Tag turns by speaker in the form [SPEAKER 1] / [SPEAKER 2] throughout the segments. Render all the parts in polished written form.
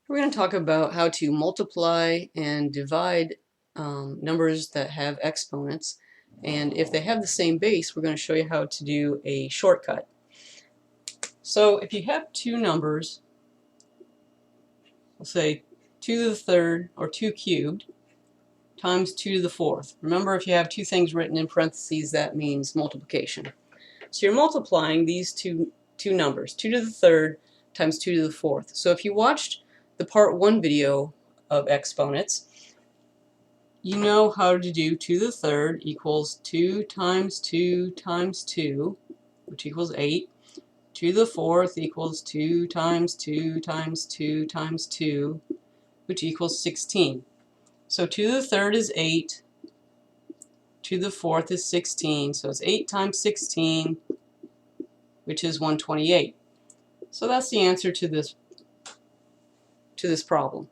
[SPEAKER 1] We're going to talk about how to multiply and divide numbers that have exponents, and if they have the same base, we're going to show you how to do a shortcut. So if you have two numbers, let's say 2 to the third or 2 cubed times 2 to the fourth. Remember, if you have two things written in parentheses, that means multiplication. So you're multiplying these two numbers, 2 to the third times 2 to the fourth. So if you watched the part 1 video of exponents, you know how to do 2 to the third equals 2 times 2 times 2, which equals 8. 2 to the fourth equals 2 times 2 times 2 times 2, which equals 16. So 2 to the third is 8, 2 to the fourth is 16, so it's 8 times 16, which is 128. So that's the answer to this problem.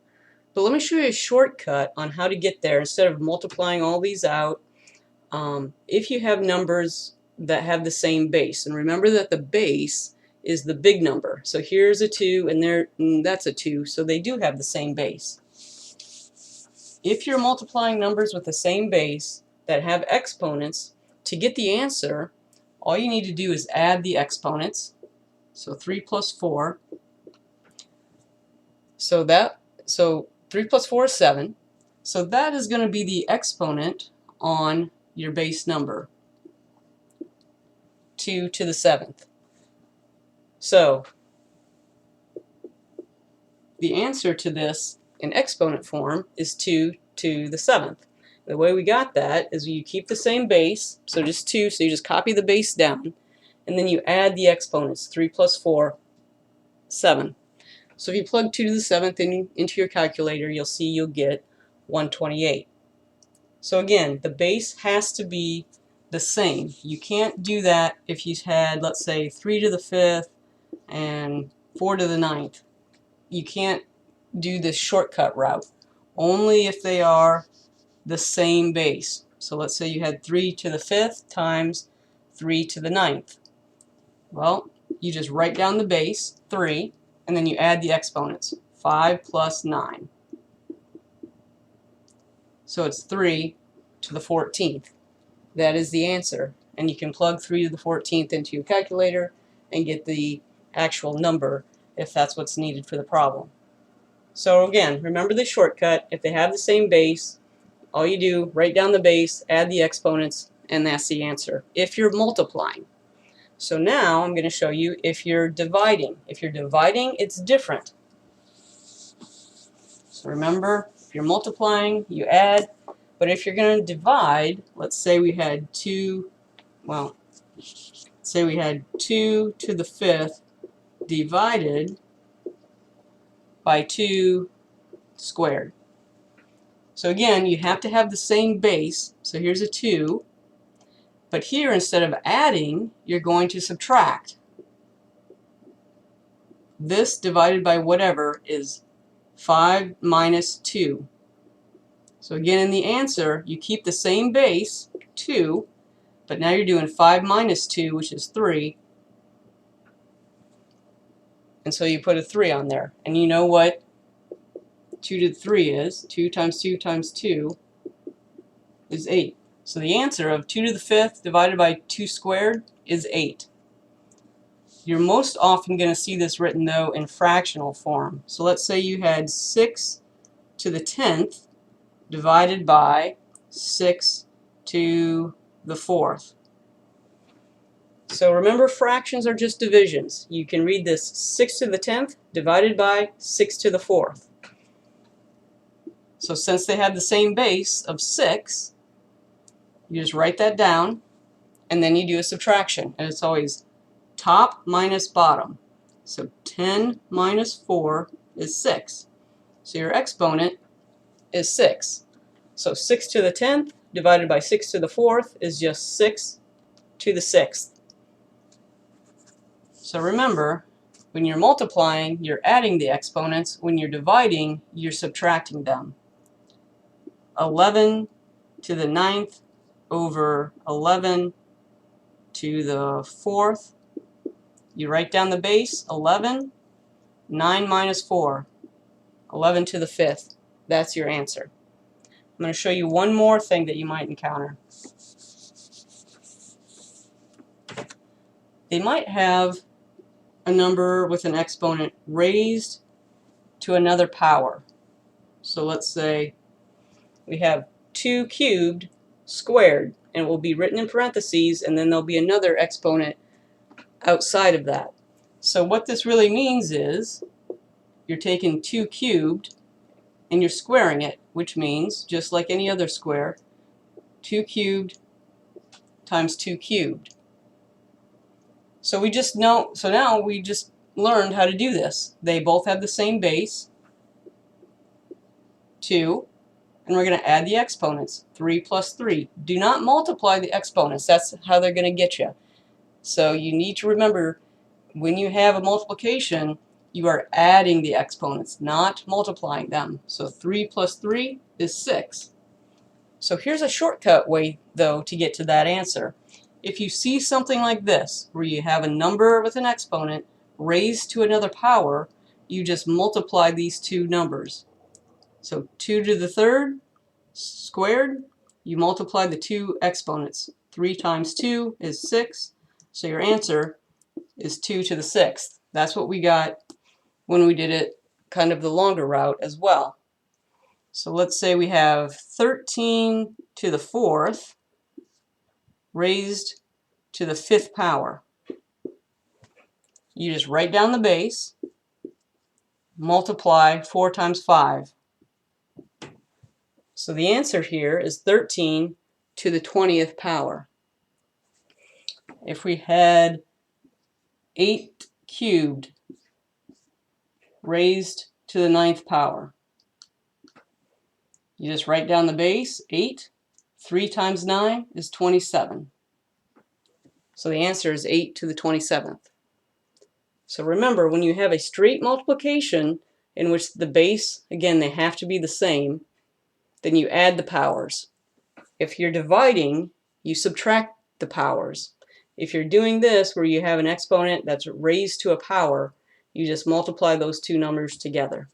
[SPEAKER 1] But let me show you a shortcut on how to get there instead of multiplying all these out. If you have numbers that have the same base, and remember that the base is the big number. So here's a 2 and that's a 2, so they do have the same base. If you're multiplying numbers with the same base that have exponents, to get the answer, all you need to do is add the exponents. So 3 plus 4. So 3 plus 4 is 7. So that is going to be the exponent on your base number, 2 to the 7th. So the answer to this in exponent form is 2 to the 7th. The way we got that is you keep the same base, so just 2, so you just copy the base down, and then you add the exponents, 3 plus 4, 7. So if you plug 2 to the 7th into your calculator, you'll see you'll get 128. So again, the base has to be the same. You can't do that if you had, let's say, 3 to the 5th and 4 to the 9th. You can't do this shortcut route. Only if they are the same base. So let's say you had 3 to the 5th times 3 to the 9th. Well, you just write down the base, 3, and then you add the exponents, 5 plus 9. So it's 3 to the 14th. That is the answer. And you can plug 3 to the 14th into your calculator and get the actual number if that's what's needed for the problem. So again, remember the shortcut. If they have the same base, all you do, write down the base, add the exponents, and that's the answer if you're multiplying. So now I'm going to show you if you're dividing. If you're dividing, it's different. So remember, if you're multiplying, you add. But if you're going to divide, let's say we had 2 to the 5th divided by 2 squared. So again, you have to have the same base. So here's a 2. But here, instead of adding, you're going to subtract. This divided by whatever is 5 minus 2. So again, in the answer, you keep the same base, 2, but now you're doing 5 minus 2, which is 3. And so you put a 3 on there. And you know what 2 to the 3 is? 2 times 2 times 2 is 8. So the answer of 2 to the 5th divided by 2 squared is 8. You're most often going to see this written, though, in fractional form. So let's say you had 6 to the 10th divided by 6 to the 4th. So remember, fractions are just divisions. You can read this 6 to the 10th divided by 6 to the 4th. So since they have the same base of 6, you just write that down, and then you do a subtraction. And it's always top minus bottom. So 10 minus 4 is 6. So your exponent is 6. So 6 to the 10th divided by 6 to the 4th is just 6 to the 6th. So remember, when you're multiplying, you're adding the exponents. When you're dividing, you're subtracting them. 11 to the 9th over 11 to the 4th. You write down the base, 11. 9 minus 4. 11 to the 5th. That's your answer. I'm going to show you one more thing that you might encounter. They might have a number with an exponent raised to another power. So let's say we have 2 cubed squared, and it will be written in parentheses, and then there'll be another exponent outside of that. So what this really means is you're taking 2 cubed and you're squaring it, which means, just like any other square, 2 cubed times 2 cubed. So we just know, so now we just learned how to do this. They both have the same base, 2, and we're going to add the exponents, 3 plus 3. Do not multiply the exponents. That's how they're going to get you. So you need to remember, when you have a multiplication, you are adding the exponents, not multiplying them. So 3 plus 3 is 6. So here's a shortcut way, though, to get to that answer. If you see something like this, where you have a number with an exponent raised to another power, you just multiply these two numbers. So 2 to the 3rd squared, you multiply the two exponents. 3 times 2 is 6, so your answer is 2 to the 6th. That's what we got when we did it kind of the longer route as well. So let's say we have 13 to the 4th raised to the 5th power. You just write down the base, multiply 4 times 5. So the answer here is 13 to the 20th power. If we had 8 cubed raised to the 9th power, you just write down the base, 8. 3 times 9 is 27. So the answer is 8 to the 27th. So remember, when you have a straight multiplication in which the base, again, they have to be the same, then you add the powers. If you're dividing, you subtract the powers. If you're doing this where you have an exponent that's raised to a power, you just multiply those two numbers together.